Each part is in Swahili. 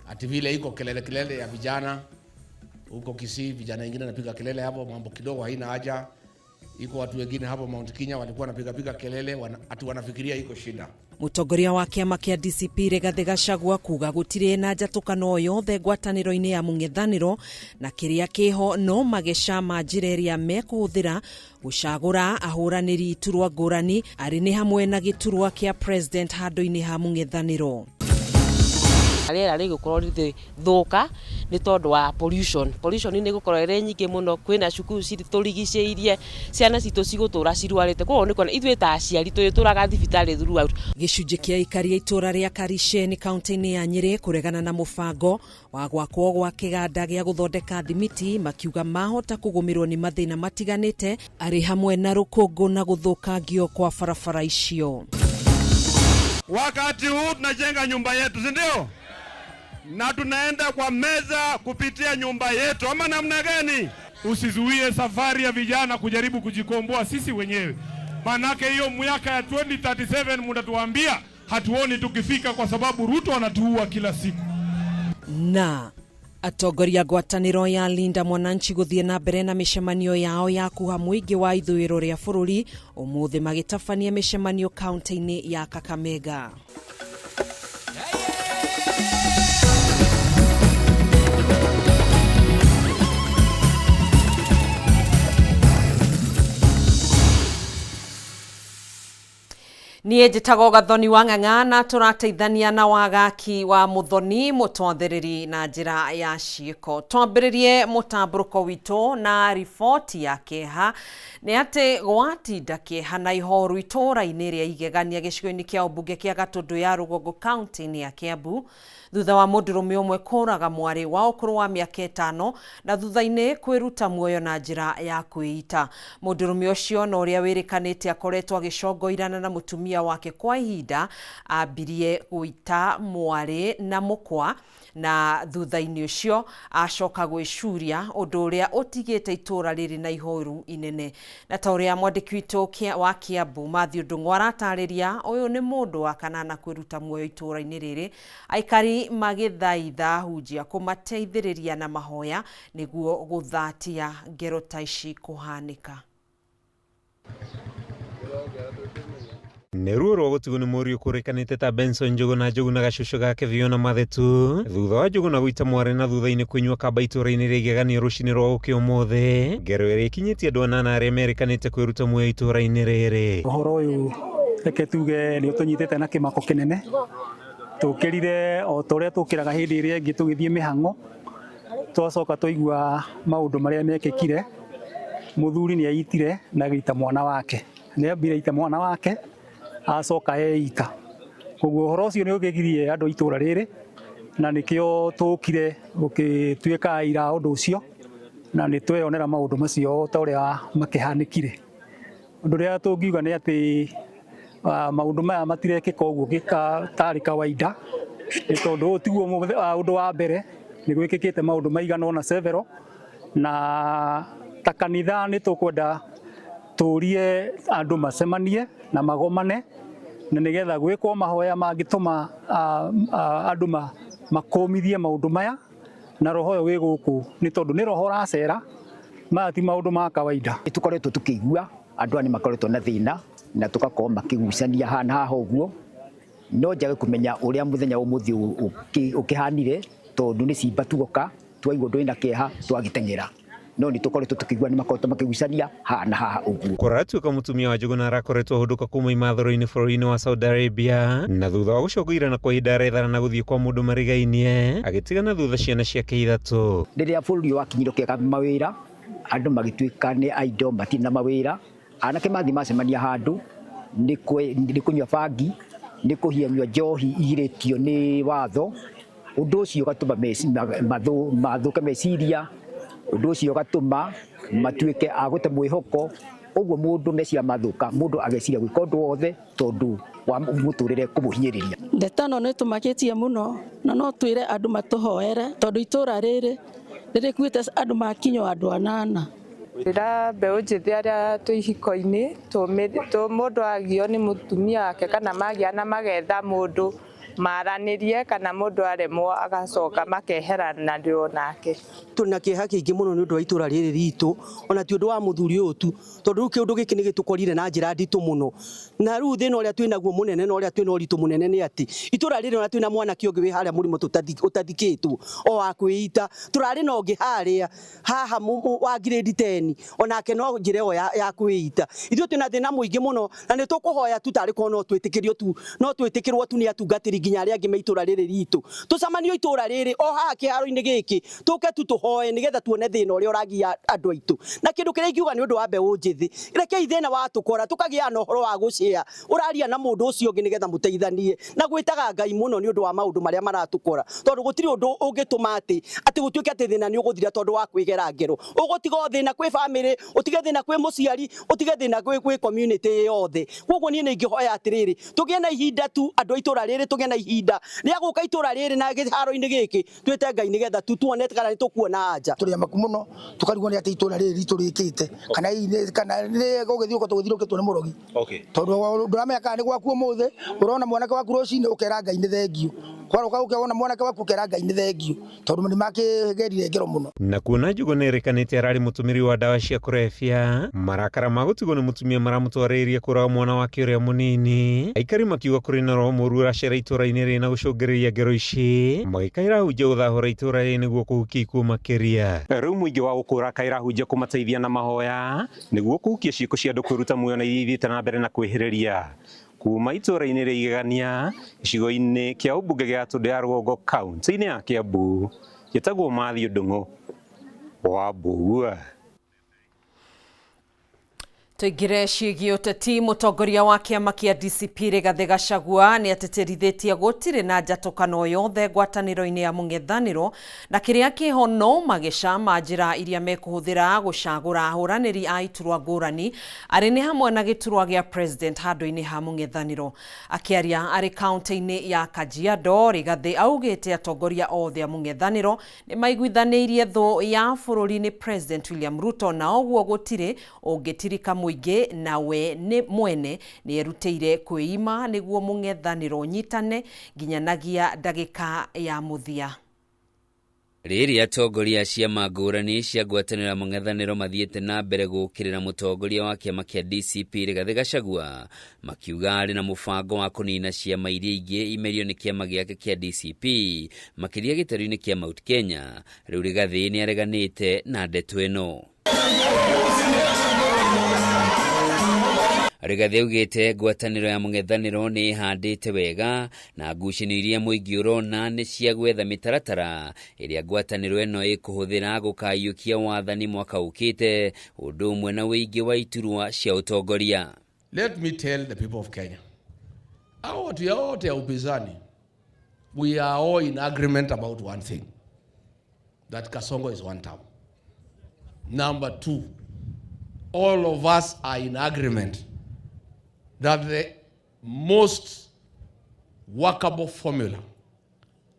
ati vile iko kelele ya vijana huko Kisii, vijana wengine wanapiga kelele hapo, mambo kidogo haina haja. Iko watu wengine hapo Mount Kenya walikuwa wanapiga kelele, ati wanafikiria iko shida. Mutongoria wa kiama kia DCP Rigathi Gachagua kuga gutire na njatũkano yothe ngwatanĩro-inĩ ya mũng'ethanĩro na kĩrĩa kĩho no magecama njĩra ĩrĩa mekũhũthĩra gũcagũra ahũranĩri iturwa ngũrani arĩ nĩ hamwe na gĩturwa kĩa president handũ-inĩ ha mũng'ethanĩro. Rĩera rĩgũkorwo rĩthũka nĩ tondũ wa pollution nĩ gũkorwo ĩrĩ nyingĩ mũno, kwĩna cukuru citũrigicĩirie, ciana citũ cigũtũra cirwarĩte, koguo nĩ kuona ithuĩ ta aciari tũtũraga thibitarĩ throughout. Gĩcunjĩ kĩa aikari a itũra rĩa Karisheni kaunti-inĩ ya Nyĩrĩ kũregana na mũbango wa gwakwo gwa kĩganda gĩa gũthondeka thimiti, makiuga mahota kũgũmĩrwo nĩ mathĩna matiganĩte arĩ hamwe na rũkũngũ na gũthũkangio kwa barabara icio. Wakati huu tunajenga nyumba yetu, si ndio? Na tunaenda kwa meza kupitia nyumba yetu, ama namna gani? Usizuie safari ya vijana kujaribu kujikomboa sisi wenyewe. Manake hiyo miaka ya 2037 mnatuambia hatuoni tukifika, kwa sababu Ruto anatuua kila siku. Na atongoria ngwatanĩro ya Linda Mwananchi gũthiĩ na mbere na mĩcemanio yao ya kuha mũingĩ wa ithũĩro rĩa bũrũri ũmũthĩ magĩtabania mĩcemanio kaunti-inĩ ya Kakamega. Niĩ njĩtagwo Gathoni wa Ng'ang'a na tũrateithania na wagaki wa Muthoni mũtwathĩrĩri na njĩra ya ciĩko. Twambĩrĩrie mũtambũrũko witũ na riboti ya kĩeha nĩ atĩ gwatinda kĩeha na ihoru itũra-inĩ rĩa Igegania gĩcigo-inĩ kĩa ũmbunge kĩa Gatũndũ ya Rũgongo kaunti-inĩ ya Kiambu thutha wa mũndũrũme ũmwe kũraga mwarĩ wa ũkũrũ wa mĩaka 5 na thutha-inĩ kwĩruta muoyo na njĩra ya kwĩita. Mũndũrũme ũcio na ũrĩa wĩrĩkanĩte akoretwo agĩcongoirana na mũtumia wake kwa ihinda ambirie gũita mwarĩ na mũkwa na thutha-inĩ ũcio acoka gwĩcuria ũndũ ũrĩa ũtigĩte itũra rĩrĩ na ihoru inene. Na ta ũrĩa mwandĩki witũ wa Kiambu Matthew Ndung'u aratarĩria, ũyũ nĩ mũndũ wa kanana kwĩruta muoyo itũra-inĩ rĩrĩ, aikari magĩthaitha hunjia kũmateithĩrĩria na mahoya nĩguo gũthatia ngero ta ici kũhanĩka. Neruo rwa gũtigwo nĩ mũriũ kũrĩkanĩte ta Benson Njogu na gacucu gake Fiona Mathetu thutha wa Njogu na gũita mwarĩ na thutha-inĩ kũnyua kamba itũra-inĩ rĩa Igegania rũcinĩ rwa ũkĩ ũmũthĩ. Ngero ĩrĩa ĩkinyĩtie andũ 8 arĩa merĩkanĩte kwĩruta muoyo itũra-inĩ rĩrĩ. Ũhoro ũyũ reke tuge nĩ ũtũnyitĩte na kĩmako kĩnene, tũkĩrire o torĩa tũkĩraga hĩndĩ ĩrĩa ĩngĩ tũgĩthiĩ mĩhang'o, twacoka tũigua maũndũ marĩa mekĩkire. Mũthuri nĩ aitire na gĩita mwana wake, nĩ ambire ita mwana wake acoka eita. Koguo ũhoro ũcio nĩ ũgĩgirie andũ itũra rĩrĩ na nĩkĩo tũkire gũkĩtuĩka aira ũndũ ũcio na nĩ tweyonera maũndũ macio ta ũrĩa makĩhanĩkire. Ũndũ ũrĩa tũngiuga nĩ atĩ maũndũ maya matirekĩka ũguo tarĩ kawaida, nĩ tondũ ũyũ tiguo ũndũ wa mbere, nĩ gwĩkĩkĩte maũndũ maigana ũna several, na ta kanitha nĩ tũkwenda tũrie andũ macemanie na magomane na nĩgetha gwĩkwo mahoya mangĩtũma andũ makũmithie maũndũ maya na roho ũyũ wĩ gũkũ, nĩ tondũ nĩ roho ũracera, maya ti maũndũ ma kawaida. Tũkoretwo tũkĩigua andũ nĩ makoretwo na thĩna na tũgakorwo makĩgucania haha ũguo, no njage kũmenya ũrĩa mũthenya ũmũthĩ ũkĩhanire, tondũ nĩ cimba tuoka twaigua ũndũ wĩna kĩeha twagĩteng'era, no nĩ tũkoretwo tũkĩigua nĩ makoretwo makĩgucania haha ũguo. Kũratuĩka mũtumia wa Njogu na arakoretwo ahũndũka kuma imathoro-inĩ bũrũri-inĩ wa Saudi Arabia na thutha wa gũcongoirana kwa ihinda arethana na gũthiĩ kwa mũndũ marigainie, agĩtigana thutha ciana ciake 3. Rĩrĩa bũrũri wakinyire kĩaga mawĩra, andũ magĩtuĩka nĩ aido matirĩ na mawĩra, anake mathiĩ macemania handũ nĩ kũnyua bangi, nĩ kũhianyua njohi igirĩtio nĩ watho. Ũndũ ũcio ũgatũma mathũke meciria, ũndũ ũcio ũgatũma matuĩke a gũte mwĩhoko. Ũguo mũndũ meciria mathũka, mũndũ ageciria gwĩka ũndũ wothe tondũ wa mũtũrĩre kũmũhinyĩrĩria. Ndeto ĩno nĩ tũmakĩtie mũno na no twĩre andũ matũhoere, tondũ itũra rĩrĩ rĩrĩkuĩte andũ makinywo andũ 8. Rĩra mbeũ njĩthĩ arĩa twĩ ihiko-inĩ mũndũ agio nĩ mũtumia wake kana magĩa na magetha mũndũ maranirie kana mundu aremwo agacoka makeherana ndio nake. Tuna kĩeha kĩingĩ mũno nĩ ũndũ wa itũra rĩrĩ ritũ, ona ti ũndũ wa mũthuri ũyũ tu, tondũ rĩu kĩũndũ gĩkĩ nĩ gĩtũkorire na njĩra nditũ mũno. Na rĩu thĩna ũrĩa twĩnaguo mũnene na ũrĩa twĩna ũritũ mũnene nĩ atĩ itũra rĩrĩ ona twĩna mwanake ũngĩ wĩ harĩa mũrimo ũtathikĩtwo o wa kwĩita, tũrarĩ na ũngĩ harĩa haha wa grade 10 onake no njĩra ĩyo ya kwĩita. Ithuĩ twĩna thĩna mũingĩ mũno na nĩ tũkũhoya tu tarĩ korwo no twĩtĩkĩrwo tu nĩ atungatĩri nginya arĩa angĩ me itũra rĩrĩ ritũ. Tũcamanio itũra rĩrĩ o haha kĩharo-inĩ gĩkĩ tũke tu tũhoe nĩgetha tuone thĩna ũrĩa ũragia andũ aitũ. Na kĩndũ kĩrĩa ingiuga nĩ ũndũ wa mbeũ njĩthĩ, rekei thĩna watũkora tũkagĩa na ũhoro wa gũcĩa, ũraria na mũndũ ũcio ũngĩ nĩgetha mũteithanie na gwĩtaga Ngai mũno nĩ ũndũ wa maũndũ marĩa maratũkora, tondũ gũtirĩ ũndũ ũngĩtũma atĩ gũtuĩke atĩ thĩna nĩ ũgũthira tondũ wa kwĩgera ngero. Ũgũtiga thĩna kwĩ family, ũtige thĩna kwĩ mũciari, ũtige thĩna kwĩ community yothe. Koguo niĩ nĩ ingĩhoya atĩrĩrĩ, tũgĩe na ihinda tu andũ a itũra rĩrĩ, tũgĩe na ihinda rĩa gũka itũra rĩrĩ na gĩharo-inĩ gĩkĩ twĩte Ngai nĩgetha tuone kana nĩ tũkuona anja. Tũrĩ amaku mũno tukarigwo nĩ atĩ itũra rĩrĩ ritũ rĩkĩte kana nĩ gũgĩthiĩ ũko tũgĩthirũkĩtwo nĩ mũrogi. Tondũ ndũramenya kana nĩ gwaku ũmũthĩ, ũrona mwanake waku rũcinĩ ũkera Ngai nĩ thengio, kwaroka ũkona mwanake waku ũkera Ngai nĩ thengio, tondũ nĩ makĩgerire ngero mũno. Na kuona Njũgũ nĩ erekanĩte ararĩ mũtũmĩri wa ndawa cia kũrebia, marakara ma gũtigwo nĩ mũtumia maramũtwarĩrĩria kũraga mwana wake ũrĩa mũnini, aikari makiuga kũrĩ na roho mũru ũracera itũra-inĩ rĩna gũcũngĩrĩria ngero ici, magĩkaĩra hunjia gũthahũra itũra rĩrĩ nĩguo kũhukia ikuũ makĩria. Rĩu mũingĩ wa gũkũra kaĩra hunjia kũmateithia na mahoya nĩguo kũhukia ciĩko cia andũ kwĩruta muoyo na iria ithiĩte na mbere na kwĩhĩrĩria. Kuma itũra-inĩ rĩa Igegania, gĩcigo-inĩ kĩa ũmbunge gĩa Tũndũ ya Rũgongo, kaunti-inĩ ya Kiambu, gĩtagwo Mathiũ Ndung'u wa Mbugua. Tũingĩre ciĩgiĩ ũteti. Mũtongoria wa kĩama kĩa DCP Rigathĩ Gachagua nĩ atĩtĩrithĩtie gũtirĩ na njatũkano yothe ngwatanĩro-inĩ ya mũng'ethanĩro na kĩrĩa kĩho no magĩcama njĩra iria mekũhũthĩra gũcagũra ahũranĩri a iturwa ngũrani arĩ nĩ hamwe na gĩturwa gĩa president handũ-inĩ ha mũng'ethanĩro. Akĩaria arĩ kaunti-inĩ ya Kajiado, Rigathĩ augĩte atongoria othe a mũng'ethanĩro nĩ maiguithanĩirie thũ ya bũrũri nĩ President William Ruto, na ũguo gũtirĩ ũngĩtirika mũingĩ nawe nĩ mwene nĩ erutĩire kwĩima nĩguo mũng'ethanĩro nyitane nginyanagia ndagĩka ya mũthia. Rĩrĩa atongoria ciama ngũrani cia ngwatanĩro ya mũng'ethanĩro mathiĩte na mbere gũkĩrĩra mũtongoria wa kĩama kĩa DCP Rigathĩ Gachagua, makiuga arĩ na mũbango wa kũnina ciama iria ingĩ imerio nĩ kĩama gĩake kĩa DCP makĩria gĩtarũ-inĩ kĩa Mount Kenya. Rĩu Rigathĩ nĩ areganĩte na ndeto ĩno. Rigathĩ augĩte ngwatanĩro ya mũng'ethanĩro nĩ ĩhandĩte wega na ngucanio iria mũingĩ ũrona nĩ cia gwetha mĩtaratara ĩrĩa ngwatanĩro ĩno ĩkũhũthĩra gũkaiũkia wathani mwaka ũkĩte, ũndũ ũmwe na wĩingĩ wa iturwa cia ũtongoria. Let me tell the people of Kenya, hao watu yote ya upinzani, we are all in agreement about one thing, that Kasongo is one term. Number two, all of us are in agreement that the most workable formula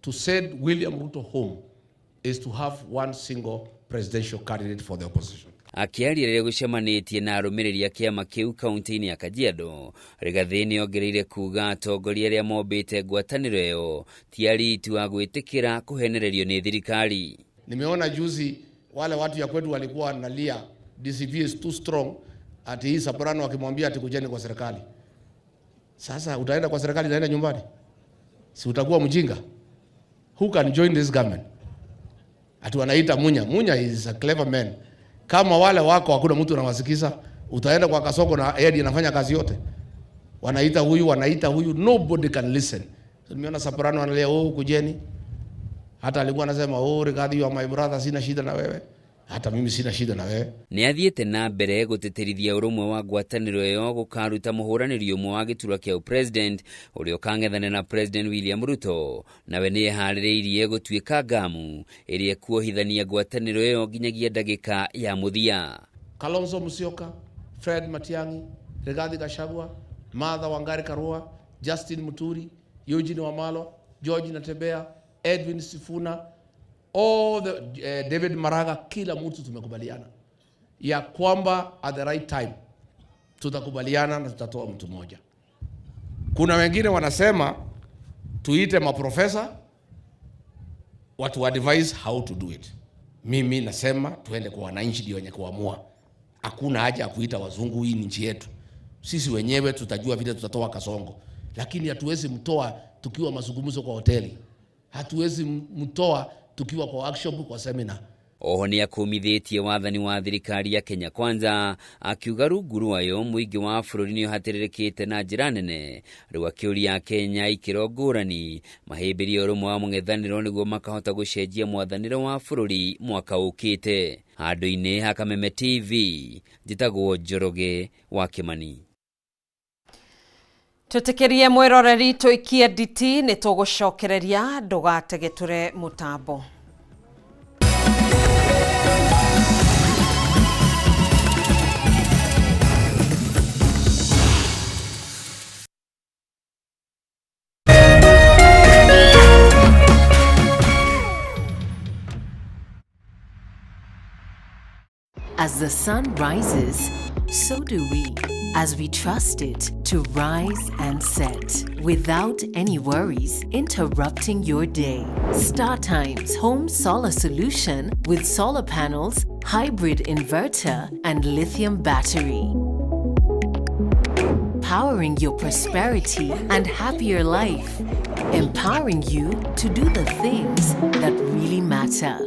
to send William Ruto home is to have one single presidential candidate for the opposition. Akĩaria rĩrĩa gũcemanĩtie na arũmĩrĩri a kĩama kĩu kaunti-inĩ ya Kajiado, Rigathĩ nĩ ongereire kuga atongoria arĩa mombĩte ngwatanĩro ĩyo ti aritu wa gwĩtĩkĩra kũhenererio nĩ thirikari. Nimeona juzi wale watu ya kwetu walikuwa wanalia DCP is too strong, ati hii Soprano akimwambia ati kujeni kwa serikali. Sasa utaenda kwa serikali, utaenda nyumbani? Si utakuwa mjinga? Who can join this government? Ati wanaita Munya is a clever man. Kama wale wako hakuna mtu anawasikiza, utaenda kwa Kasongo na yeye anafanya kazi yote. Wanaita huyu, nobody can listen. So nimeona Soprano analia kujeni. Hata alikuwa anasema Rigathĩ you are my brother, sina shida na wewe. Hata mimi sina shida na wewe. Nĩ athiĩte na mbere gũtĩtĩrithia ũrũmwe wa ngwatanĩro ĩyo gũkaruta mũhũranĩri ũmwe wa gĩturwa kĩa president ũrĩa ũkang'ethanĩra na President William Ruto, nawe nĩ eharĩrĩirie gũtuĩka ngamu ĩrĩa kuohithania ngwatanĩro ĩyo nginyagia ndagĩka ya mũthia. Kalonzo Musyoka, Fred Matiang'i, Rigathĩ Gachagua, Martha Wangari Karua, Justin Muturi, Eugene Wamalwa, George Natembeya, Edwin Sifuna, all the David Maraga, kila mtu tumekubaliana ya kwamba at the right time tutakubaliana na tutatoa mtu mmoja. Kuna wengine wanasema tuite maprofesa watu advise how to do it. Mimi nasema tuende kwa wananchi ndio wenye kuamua. Hakuna haja ya kuita wazungu, hii ni nchi yetu. Sisi wenyewe tutajua vile tutatoa Kasongo. Lakini hatuwezi mtoa tukiwa mazungumzo kwa hoteli. Hatuwezi mtoa tukiwa kwa workshop, kwa seminar. Oho ni akumithitie wathani wa thirikari ya Kenya Kwanza, akiuga rungu rwayo muingi wa bũrũri nĩ ũhatĩrĩrĩkĩte na njĩra nene, rĩu akĩũria Kenya ikĩro ngũrani mahĩmbĩrie ũrũmwe wa mũng'ethanĩro nĩguo makahota gũcenjia mwathanĩro wa bũrũri mwaka ũkĩte. Handũ-inĩ ha Kameme TV, njĩtagwo Njoroge wa Kĩmani. Tũtĩkĩrie mwĩroreri tũikie nditi nĩ tũgũcokereria, ndũgategeture mũtambo. As the sun rises, so do we, as we trust it to rise and set without any worries interrupting your day. StarTimes Home Solar Solution with solar panels, hybrid inverter, and lithium battery. Powering your prosperity and happier life. Empowering you to do the things that really matter.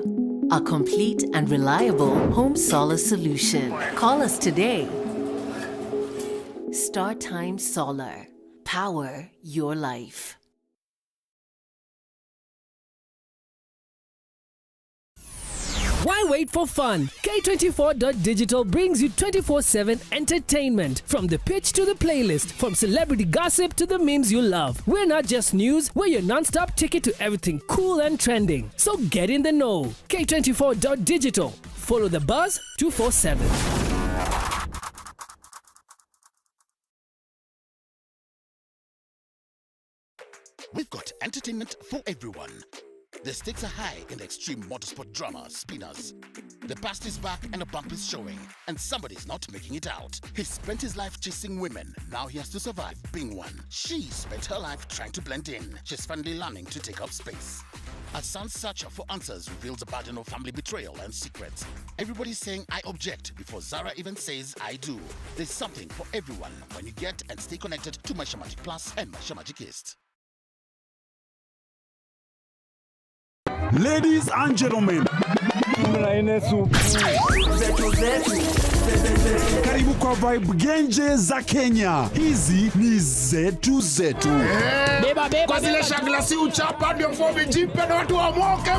A complete and reliable home solar solution. Call us today. StarTimes Solar. Power your life. Why wait for fun? K24.digital brings you 24/7 entertainment. From the pitch to the playlist, from celebrity gossip to the memes you love. We're not just news, we're your non-stop ticket to everything cool and trending. So get in the know. K24.digital. Follow the buzz 247. We've got entertainment for everyone. The stakes are high in the extreme motorsport drama, Spinners. The past is back and a bump is showing, and somebody's not making it out. He spent his life chasing women, now he has to survive being one. She spent her life trying to blend in. She's finally learning to take up space. Her son's search for answers reveals a burden of family betrayal and secrets. Everybody's saying, I object, before Zara even says, I do. There's something for everyone when you get and stay connected to Maisha Magic Plus and Maisha Magic East. Ladies and gentlemen, karibu kwa vibe genje za Kenya. Hizi ni zetu zetu. Beba kwa zile shaglasi uchapa ndio fobi jipe na watu wa moke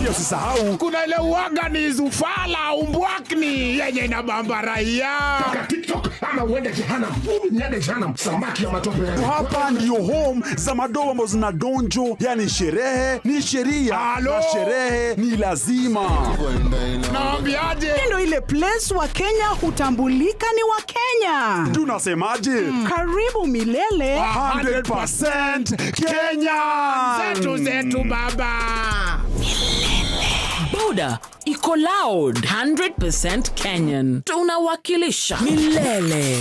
Pia usisahau kuna ile uaga ni zufala umbwakni yenye na bambaraia TikTok ama uende jehanamu. Niende jehanamu samaki ya matope. Hapa ndio home za madogo ambazo zina donjo, yani sherehe ni sheria na sherehe ni lazima. Naambiaje? Ndio ile place wa Kenya hutambulika ni wa Kenya. Tunasemaje? Karibu milele 100% Kenya. Zetu zetu baba. Buda iko loud 100% Kenyan. Tunawakilisha milele.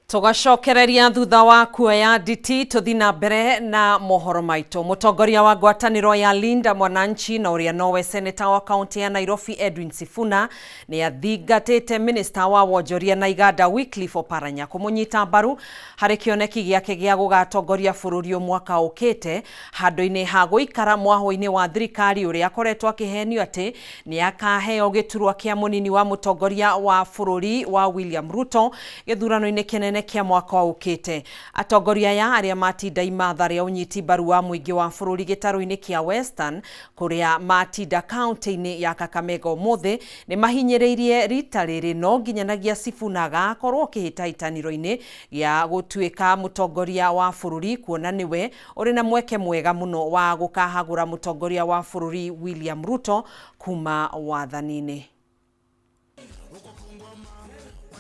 Tugacokereria thutha wa kuoya nditi tuthi na mbere na mohoro maitu. Mutongoria wa ngwatanĩro ya Linda Mwananchi na uria nowe seneta wa kaunti ya Nairobi Edwin Sifuna ni athingatĩte minister wa wonjoria na iganda Wycliffe Oparanya kumunyita mbaru harĩ kĩoneki gĩake gĩa gũgatongoria bũrũri mwaka ũkĩte handũ-inĩ ha gũikara mwahũ-inĩ wa thirikari ũrĩa akoretwo akĩhenio atĩ ni akaheo gĩturwa kĩa mũnini wa mutongoria wa bũrũri wa William Ruto gĩthurano-inĩ kĩnene kia mwaka ũkĩte. Atongoria ya arĩa matinda imatha rĩa ũnyiti mbaru wa mũingĩ wa bũrũri gĩtarũ-inĩ kia Western kũrĩa matinda kaunti-inĩ ya Kakamega ũmũthĩ nĩ mahinyĩrĩirie rita rĩrĩ no nginyanagia Sifuna agakorwo kĩhĩtahĩtanĩro-inĩ gĩa gũtuĩka mũtongoria wa bũrũri, kuona nĩwe ũrĩ na mweke mwega mũno wa gũkahagũra mũtongoria wa bũrũri William Ruto kuma wathani-inĩ.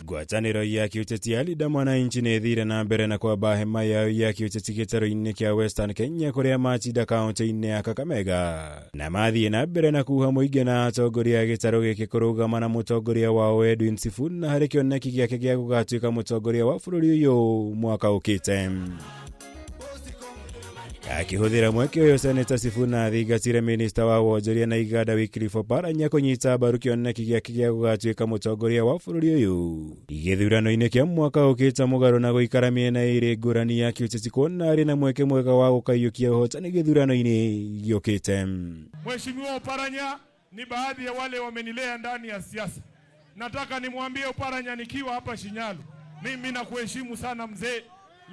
Ngwatanĩro ya kĩũteti ya Linda Mwananchi nĩ ĩthire na mbere na kwamba hema yao ya kĩũteti gĩtarũ-inĩ kĩa Western Kenya kũrĩa matinda kaũntĩ-inĩ ya Kakamega na mathiĩ na mbere na kuuha mũingĩ na atongoria a gĩtarũ gĩkĩ kũrũgama na mũtongoria wao Edwin Sifuna harĩ kĩoneki gĩake gĩa gũgatuĩka mũtongoria wa bũrũri ũyũ mwaka ũkĩte. Akĩhũthĩra mweke ũyũ, Seneta Sifuna athingatire minista wa wonjoria na iganda Wycliffe Oparanya kũnyita mbaru kĩoneki gĩake gĩa gũgatuĩka mũtongoria wa bũrũri ũyũ gĩthurano-inĩ kĩa mwaka ũkĩte, mũgarũ na gũikara mĩena ĩrĩ ngũrani ya kĩũteti kuona arĩ na mweke mwega wa gũkaiũkia ũhotani gĩthurano-inĩ gĩũkĩte. Mheshimiwa Oparanya ni baadhi ya wale wamenilea ndani ya siasa. Nataka nimwambie Oparanya nikiwa hapa Shinyalu, mimi nakuheshimu sana mzee,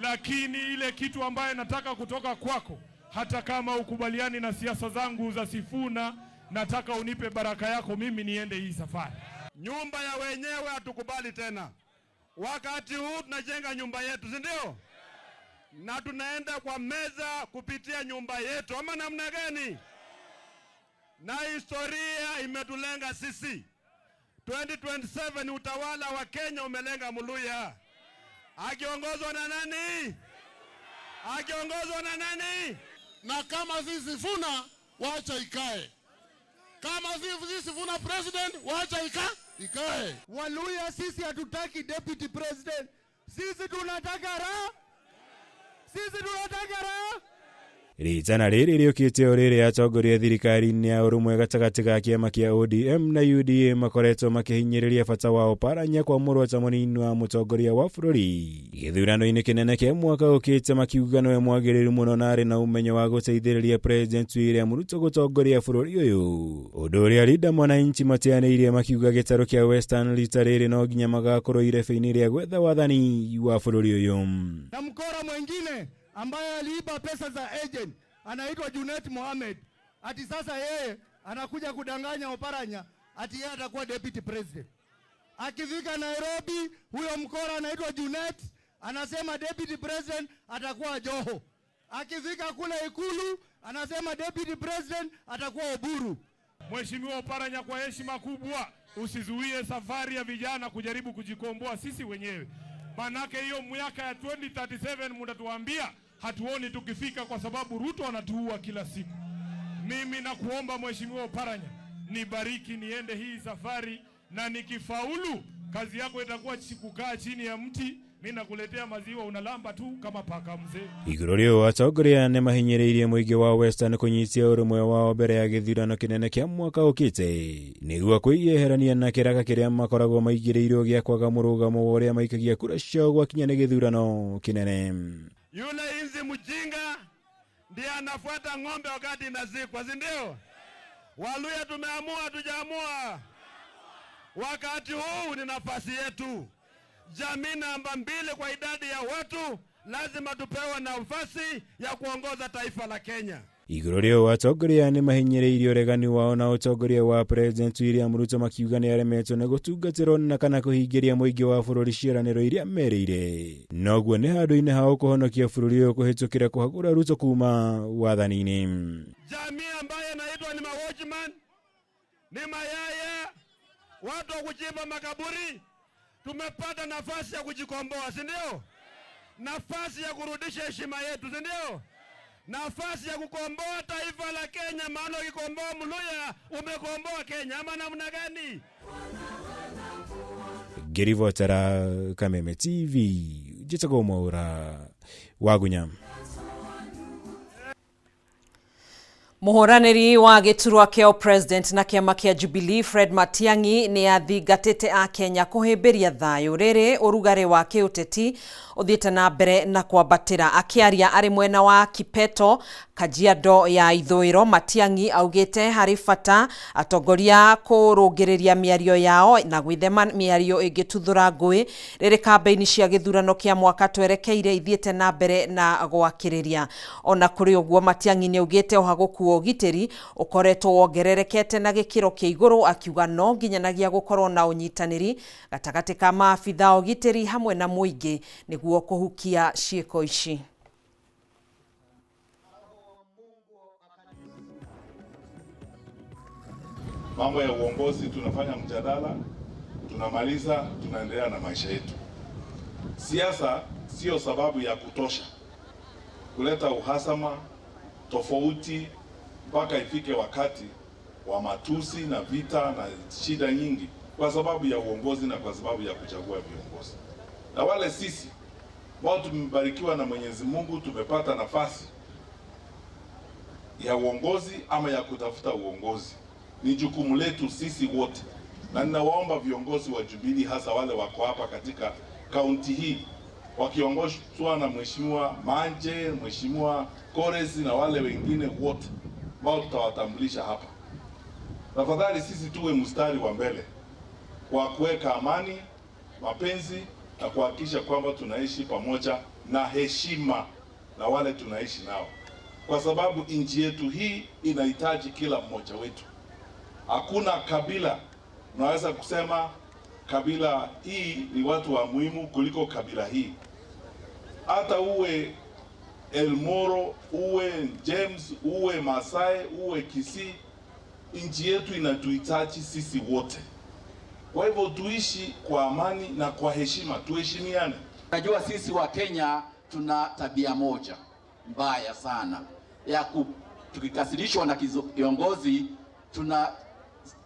lakini ile kitu ambaye nataka kutoka kwako, hata kama ukubaliani na siasa zangu za Sifuna, nataka unipe baraka yako mimi niende hii safari. Nyumba ya wenyewe hatukubali tena. Wakati huu tunajenga nyumba yetu, si ndio? Na tunaenda kwa meza kupitia nyumba yetu, ama namna gani? Na historia imetulenga sisi. 2027 utawala wa Kenya umelenga Muluya. Akiongozwa na nani? Akiongozwa na nani? Na kama sisi Sifuna, wacha ikae. Kama sisi Sifuna president, wacha ikae. Waluya sisi hatutaki deputy president. Sisi tunataka raha. Sisi tunataka raha. Ritana rĩrĩ rĩũkĩte o rĩrĩ atongoria thirikari-inĩ ya ũrũmwe gatagatĩ ga kĩama kĩa ODM na UDA makoretwo makĩhinyĩrĩria bata wa Oparanya kwamũrwo ta mũnini wa mũtongoria wa bũrũri gĩthurano-inĩ kĩnene kĩa mwaka ũkĩte, makiuga nowe mwagĩrĩru mũno na arĩ na ũmenyo wa gũteithĩrĩria President William Ruto gũtongoria bũrũri ũyũ, ũndũ ũrĩa Linda Mwananchi mateanĩirie makiuga gĩtarũ kĩa Western rita rĩrĩ no nginya magakorwo irebe-inĩ rĩa gwetha wathani wa bũrũri ũyũ. Na mkora mwingine ambaye aliiba pesa za agent anaitwa Junet Mohamed, ati sasa yeye anakuja kudanganya Oparanya ati yeye atakuwa deputy president. Akifika Nairobi, huyo mkora anaitwa Junet anasema deputy president atakuwa Joho. Akifika kule Ikulu anasema deputy president atakuwa Oburu. Mheshimiwa Oparanya, kwa heshima kubwa usizuie safari ya vijana kujaribu kujikomboa sisi wenyewe. Manake hiyo miaka ya 2037 mtatuambia hatuoni tukifika kwa sababu Ruto anatuua kila siku. Mimi nakuomba Mheshimiwa Oparanya, nibariki niende hii safari, na nikifaulu kazi yako itakuwa kukaa chini ya mti, mimi nakuletea maziwa unalamba tu kama paka mzee. Igũrũ rĩu atongoria nĩ mahinyĩrĩirie mũingĩ wa Western kũnyitia ũrũmwe wao mbere ya gĩthurano kĩnene kĩa mwaka ũkĩte nĩguo kwĩyeherania na kĩraka kĩrĩa makoragwo maigĩrĩirwo gĩa kwaga mũrũgamo wa ũrĩa maikagia kura ciao gwakinya nĩ gĩthurano kĩnene. Yule inzi mjinga ndiye anafuata ng'ombe wakati inazikwa, si ndio? Waluya tumeamua, tujaamua. Wakati huu ni nafasi yetu. Jamii namba 2 kwa idadi ya watu, lazima tupewe nafasi ya kuongoza taifa la Kenya. Igũrũ rĩu atongoria nĩ mahinyĩrĩirie ũregani wao na ũtongoria wa President William Ruto, makiuga nĩ aremetwo nĩ gũtungatĩrwo na kana kũhingĩria mũingĩ wa bũrũri ciĩranĩro iria merĩire. Noguo nĩ handũ-inĩ hao kũhonokia bũrũri ũyũ kũhĩtũkĩra kũhagũra Ruto kuma wathani-inĩ. Jamii ambayo inaitwa ni mawatchman, ni mayaya, watu wa kuchimba makaburi, tumepata nafasi ya kujikomboa, si ndio? Nafasi ya kurudisha heshima yetu, si ndio? Nafasi ya kukomboa taifa la Kenya, maana ukikomboa Muluya umekomboa Kenya, ama namna gani? Ngĩribotera Kameme TV, njĩtagwo Mwaũra Wagunya. Mũhũranĩri wa gĩturwa kĩa president na kĩama kĩa Jubilee Fred Matiang'i nĩ athingatĩte a Kenya kũhĩmbĩria thayũ rĩrĩ ũrugarĩ wa kĩũteti ũthiĩte na mbere na kwambatĩra. Akĩaria arĩ mwena wa Kipeto, Kajiado ya ithũĩro, Matiang'i augĩte harĩ bata atongoria kũrũngĩrĩria mĩario yao na gwĩthema mĩario ĩngĩtuthũra ngũĩ rĩrĩ kambĩini cia gĩthurano kĩa mwaka twerekeire ithiĩte na mbere na gwakĩrĩria. Ona kũrĩ ũguo, Matiang'i nĩ augĩte ũhagũku ũgitĩri ũkoretwo wongererekete na gĩkĩro kĩa igũrũ, akiuga no nginyanagia gũkorwo na ũnyitanĩri gatagatĩ ka maabitha ũgitĩri hamwe na mũingĩ nĩguo kũhukia ciĩko ici. Mambo ya uongozi tunafanya mjadala, tunamaliza, tunaendelea na maisha yetu. Siasa sio sababu ya kutosha kuleta uhasama, tofauti, mpaka ifike wakati wa matusi na vita na shida nyingi kwa sababu ya uongozi na kwa sababu ya kuchagua viongozi. Na wale sisi ambao tumebarikiwa na Mwenyezi Mungu, tumepata nafasi ya uongozi ama ya kutafuta uongozi, ni jukumu letu sisi wote, na ninawaomba viongozi wa Jubilee, hasa wale wako hapa katika kaunti hii wakiongozwa na Mheshimiwa Manje, Mheshimiwa Kores na wale wengine wote ambao tutawatambulisha hapa, tafadhali sisi tuwe mstari wa mbele kwa kuweka amani, mapenzi na kuhakikisha kwamba tunaishi pamoja na heshima na wale tunaishi nao, kwa sababu nchi yetu hii inahitaji kila mmoja wetu. Hakuna kabila unaweza kusema kabila hii ni watu wa muhimu kuliko kabila hii. Hata uwe Elmoro, uwe James, uwe Masai, uwe Kisii, nchi yetu inatuhitaji sisi wote. Kwa hivyo tuishi kwa amani na kwa heshima, tuheshimiane. Najua sisi wa Kenya tuna tabia moja mbaya sana ya tukikasirishwa na kiongozi tuna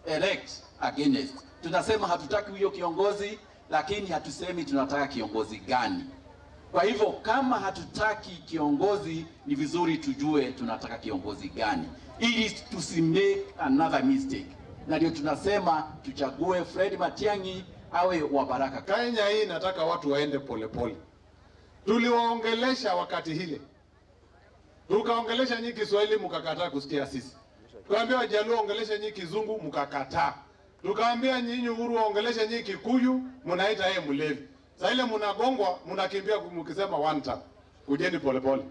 elect against. Tunasema hatutaki huyo kiongozi, lakini hatusemi tunataka kiongozi gani. Kwa hivyo kama hatutaki kiongozi, ni vizuri tujue tunataka kiongozi gani, ili tusimake another mistake. Na ndio tunasema tuchague Fred Matiang'i awe wa baraka. Kenya hii nataka watu waende polepole. Tuliwaongelesha wakati hile, tukaongelesha nyinyi Kiswahili mkakataa kusikia sisi. Tukaambia Wajaluo ongelesha nyinyi Kizungu mkakataa. Tukaambia nyinyi Uhuru ongelesha nyinyi Kikuyu, mnaita yeye mlevi. Sasa ile mnagongwa, mnakimbia mkisema one time. Kujeni polepole.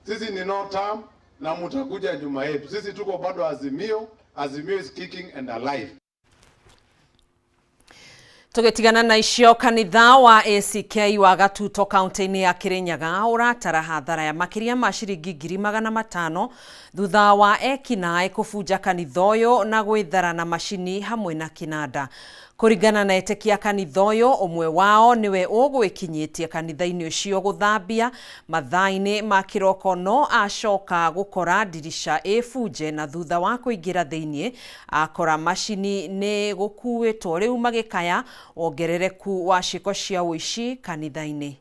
Sisi ni no term na mtakuja nyuma yetu. Sisi tuko bado Azimio. Azimio is kicking and alive. Tugetigana na icio, kanitha wa ACK wa Gatuto kaunti-ini ya Kirinyaga uratara hathara ya makiria ma ciringi 500,000 thutha wa ekinaĩ kũbunja kanitha ũyũ na gwĩthara na macini hamwe na kinanda. Kũringana na etekia kanitha ũyũ, ũmwe wao niwe ũgwĩkinyĩtie kanitha-inĩ ũcio gũthambia mathaa-inĩ ma kĩroko, no acoka gũkora dirisha ĩbunje na thutha wa kũingĩra thĩinĩ akora macini nĩ gũkuĩtwo. Rĩu magĩkaya wongerereku wa ciĩko cia ũici kanitha-inĩ.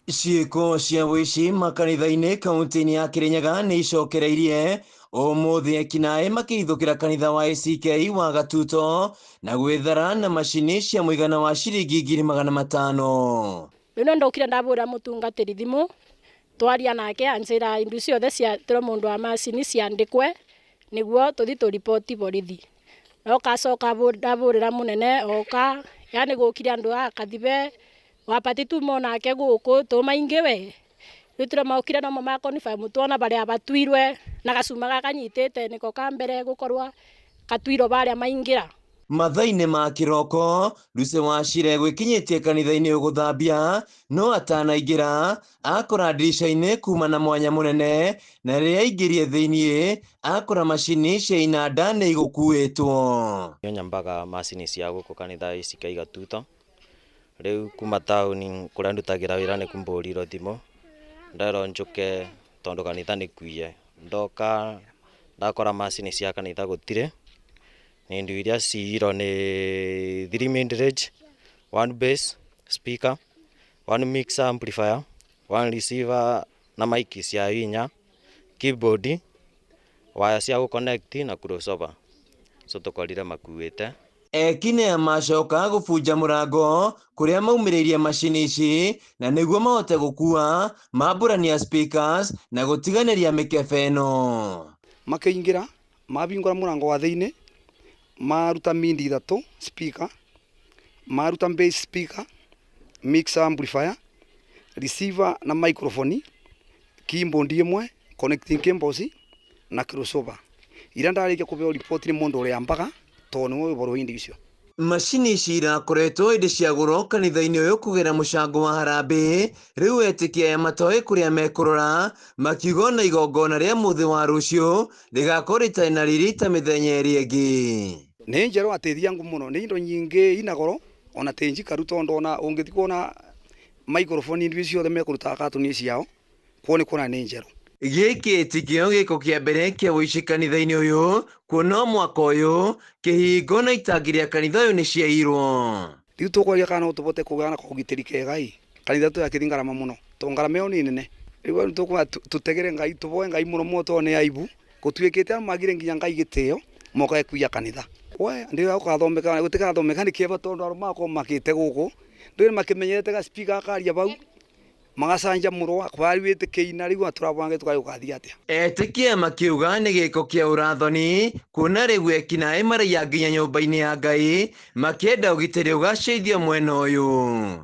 Ciĩko cia ũici makanitha-inĩ kaunti-inĩ ya Kirinyaga nĩ icokereirie ũmũthĩ ekinaĩ makĩhithũkĩra kanitha wa ACK wa Gatuto na gwĩthara na macini cia mũigana wa ciringi 500,000. Rĩu no ndokire ndabũra mũtungatĩri thimũ twaria nake anjĩra indu ciothe cia tũro mũndũ wa macini ciandĩkwe nĩguo tũthi tũripoti borithi. No kacoka ndabũrĩra mũnene oka, yani gũkire andũ a Kathibe wapati tu monake gũkũ tũmaingĩ we. Rĩu tũramaũkire no makonifirm tuona barĩa batuirwe na gacuma gakanyitĩte nĩko ka mbere gũkorwa katuiro barĩa maingĩra. Mathaa-inĩ ma kĩroko, Lucy Wachire gwĩkinyĩtie kanitha-inĩ gũthambia, no atanaingĩra akora dirisha-inĩ kuma na mwanya mũnene, na rĩrĩa aingĩrie thĩinĩ akora macini cia inanda nĩ igũkuĩtwo. Nyambaga macini cia gũkũ kanitha ACK Gatuto. Rĩu kuma taũni kũrĩa ndutagĩra wĩra nĩ kumbũrirwo thimũ ndero njuke tondũ kanitha nĩ kuiye. Ndoka ndakora macini cia kanitha gũtirĩ. Nĩ ndu iria ciiro nĩ 3 main range, 1 bass speaker, 1 mixer amplifier, 1 receiver na mic cia hinya, keyboard, waya cia gũconnect na crossover. So tukorire makuĩte. Ekinaĩ macoka gũbunja mũrango kũrĩa maumĩrĩirie macini ici na nĩguo mahote gũkua mambũrania speakers na gũtiganĩria mĩkebe ĩno. Makĩingĩra mabingũra mũrango wa thĩinĩ, maruta mindi 3 speaker, maruta bass speaker, mixer amplifier, receiver na microphone, keyboard ĩmwe, connecting cables na crossover. Ira ndarĩkia kũbeo report nĩ mũndũ ũrĩa ambaga tondũ nĩ ũboro hindi icio. Macini ici irakoretwo hĩndĩ ciagũrwo kanitha-inĩ ũyũ kũgera mũcango wa harambĩ. Rĩu etĩkia ya matoĩ kũrĩa mekũrora makiuga na igongona rĩa mũthĩ wa rũciũ rĩgakorwo rĩtarĩ na riri ta mĩthenya ĩrĩ ĩngĩ. nä njerå atä ngu må no nä indo nyingä ina goro ona tä njikaru tondå ona å ngä thi kuona microphone indui ciothe mekå rutaga katuni ciao kwo nä kuona nä njerå gĩkĩ ti kĩo gĩko kĩa mbere kĩa ũici kanitha-inĩ ũyũ kuona mwaka ũyũ kĩhingo na itangi rĩa kanitha ũyũ nĩ ciairwo. Rĩu tũkwaria kana tũbote kũgĩa na kũgitĩri kega kanitha tũyakĩthi ngarama mũno to ngarama ĩyo nĩ nene. Rĩu tũkwa tũtegere Ngai tũboe Ngai mũno mũno tone aibu gũtuĩkĩte magire nginya Ngai gĩtĩo moka ekuya kanitha. We ndio ũkathomeka gũtikathomeka nĩ kĩeba tondũ arũma ko makĩte gũkũ ndio makĩmenyerete ga speaker akaria bau magacanja mũrwa kwariwĩte kĩina rĩu atũrabange tũkayũkathi atĩa. Etĩkia makiuga nĩ gĩko kĩa ũrathoni kuona rĩu ekinaĩ maraiya nginya nyũmba-inĩ ya Ngai makĩenda ũgitĩri ũgacĩithio mwena ũyũ.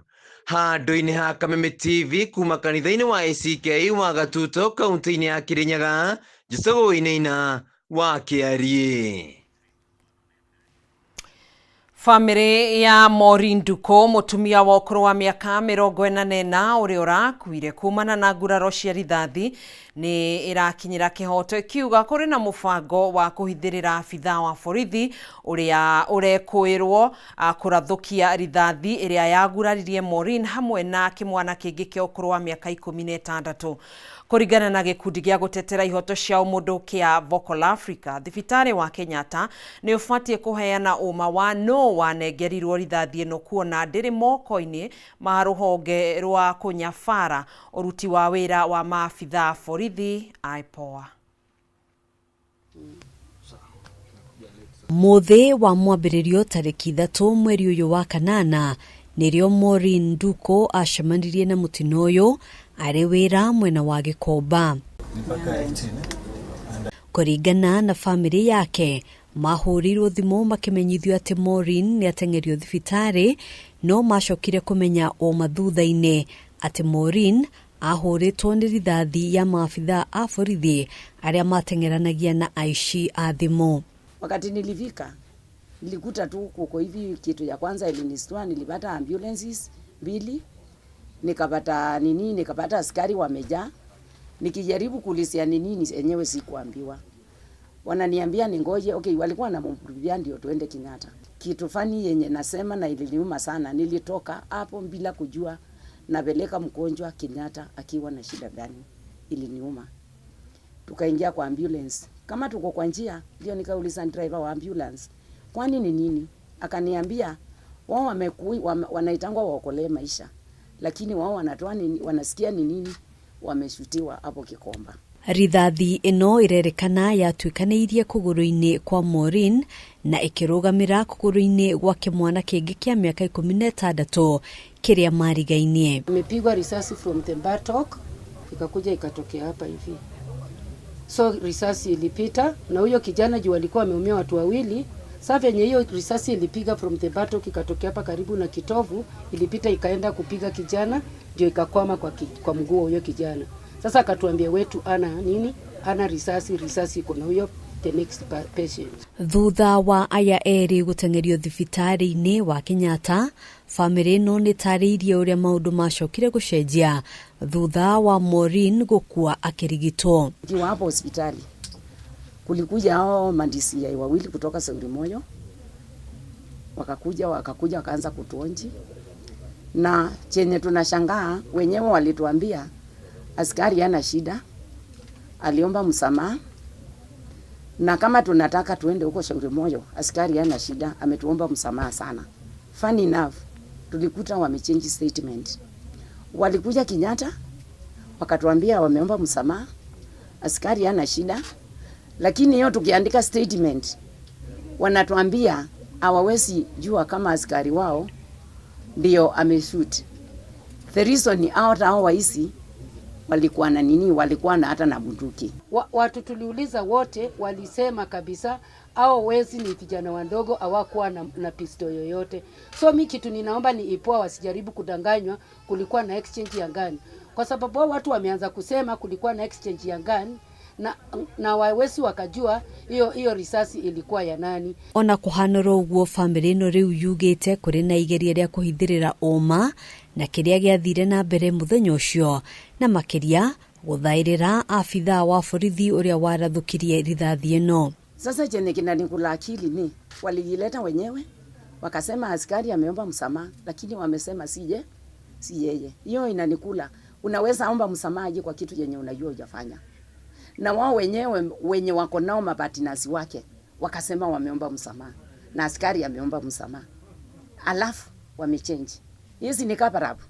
Handũ-inĩ ha Kameme TV kuma kanitha-inĩ wa ACK wa Gatuto kaunti-inĩ ya Kirinyaga, Jesũ Wainaina wa Kĩarie. Famĩrĩ ya Maureen Nduko, mũtumia wa ũkũrũ wa mĩaka 44 ũrĩa ũrakuire kumana na nguraro cia rithathi nĩ ĩrakinyĩra kĩhoto ikiuga kũrĩ na mũbango wa kũhithĩrĩra abithaa wa borithi ũrĩa ũrekũĩrwo kũrathũkia rithathi ĩrĩa yaguraririe Maureen hamwe na kĩmwana kĩngĩ kĩa ũkũrũ wa mĩaka 16. Kũringana na gĩkundi gĩa gũtetera ihoto cia ũmũndũ kĩa Vocal Africa, thibitarĩ wa Kenyatta nĩ ũbatiĩ kũheana ũma wa no wanengerirwo rithathi ĩno kuona ndĩrĩ moko-inĩ ma rũhonge rwa kũnyabara ũruti wa wĩra wa maabithaa borithi IPOA. Mũthĩ wa mwambĩrĩrio tarĩki 3 mweri ũyũ wa kanana nĩrĩo Maureen Nduko acemanirie na mũtino ũyũ arĩ wĩra mwena wa Gĩkomba. Kũringana na famĩlĩ yake, mahũrirwo thimũ makĩmenyithio atĩ Maureen nĩ ateng'erio thibitarĩ, no macokire kũmenya o mathutha-inĩ atĩ Maureen ahũrĩtwo nĩ rithathi ya maabithaa a borithi arĩa mateng'eranagia na aici a thimũ. Wakati nilifika nilikuta tu kuko hivi, kitu ya kwanza ilinistua, nilipata ambulances 2, nikapata askari wamejaa. Nikijaribu kulisia nini enyewe sikuambiwa. Wananiambia ningoje, okay, walikuwa na mbrubia ndio tuende Kenyatta. Kitu fani yenye nasema na iliniuma sana, nilitoka hapo bila kujua napeleka mgonjwa Kenyatta akiwa na shida gani. Iliniuma. Tukaingia kwa ambulance. Kama tuko kwa njia, ndio nikauliza driver wa ambulance, kwani ni nini? Akaniambia wao wanaitangwa waokolee maisha, lakini wao wanatoa nini, wanasikia ni nini, wameshutiwa hapo Kikomba. Rithathi ĩno ĩrerĩkana yatuĩkanĩirie kũgũrũ-inĩ kwa Maureen na ĩkĩrũgamĩra kũgũrũ-inĩ gwa kĩmwana kĩngĩ kĩa mĩaka 16 kĩrĩa marigainie. Imepigwa risasi from the buttock ikakuja ikatokea hapa hivi. So risasi ilipita na huyo kijana juu alikuwa ameumia watu wawili. Sasa yenye hiyo risasi ilipiga from the buttock ikatokea hapa karibu na kitovu, ilipita ikaenda kupiga kijana ndio ikakwama kwa mguu huyo kijana. Sasa akatuambia wetu ana risasi iko na huyo the next patient. Thutha wa aya erĩ gũteng'erio thibitarĩ-inĩ wa Kenyatta, famĩlĩ ĩno nĩ tarĩirie ũrĩa maũndũ macokire gũcenjia thutha wa Maureen gũkua akĩrigitwo. Ndio hapo hospitali kulikuja hao mandisi ya wawili kutoka Sauri Moyo, wakakuja wakaanza kutuonji, na chenye tunashangaa wenyewe walituambia askari hana shida, aliomba msamaha, na kama tunataka tuende huko Sauri Moyo, askari hana shida, ametuomba msamaha sana. Funny enough, tulikuta wamechange statement. Walikuja Kenyatta wakatuambia wameomba msamaha, askari hana shida, lakini hiyo tukiandika statement wanatuambia hawawezi jua kama askari wao ndio ameshoot. The reason hao waisi walikuwa na nini, walikuwa na hata na bunduki. Watu tuliuliza wote walisema kabisa hao wezi ni vijana wadogo, hawakuwa na pisto yoyote. So mimi kitu ninaomba ni IPOA wasijaribu kudanganywa kulikuwa na exchange ya gun, kwa sababu watu wameanza kusema kulikuwa na exchange ya gun na wawesi wakajua hiyo risasi ilikuwa ya nani. Ona kũhanĩrwo ũguo, famĩlĩ ĩno rĩu yugĩte kũrĩ na igeria rĩa kũhithĩrĩra ũma na kĩrĩa gĩathire na mbere mũthenya ũcio, na makĩria gũthaĩrĩra abithaa wa borithi ũrĩa warathũkirie rithathi ĩno. Sasa chenye kinanikula akili ni walijileta wenyewe wakasema askari ameomba msamaha, lakini wamesema si yeye. Hiyo inanikula. Unaweza omba msamaha kwa kitu yenye unajua hujafanya. Na wao wenyewe wenye wako nao mabatinasi wake wakasema wameomba msamaha na askari ameomba msamaha. Alafu wamechange. Hizi ni kaparabu.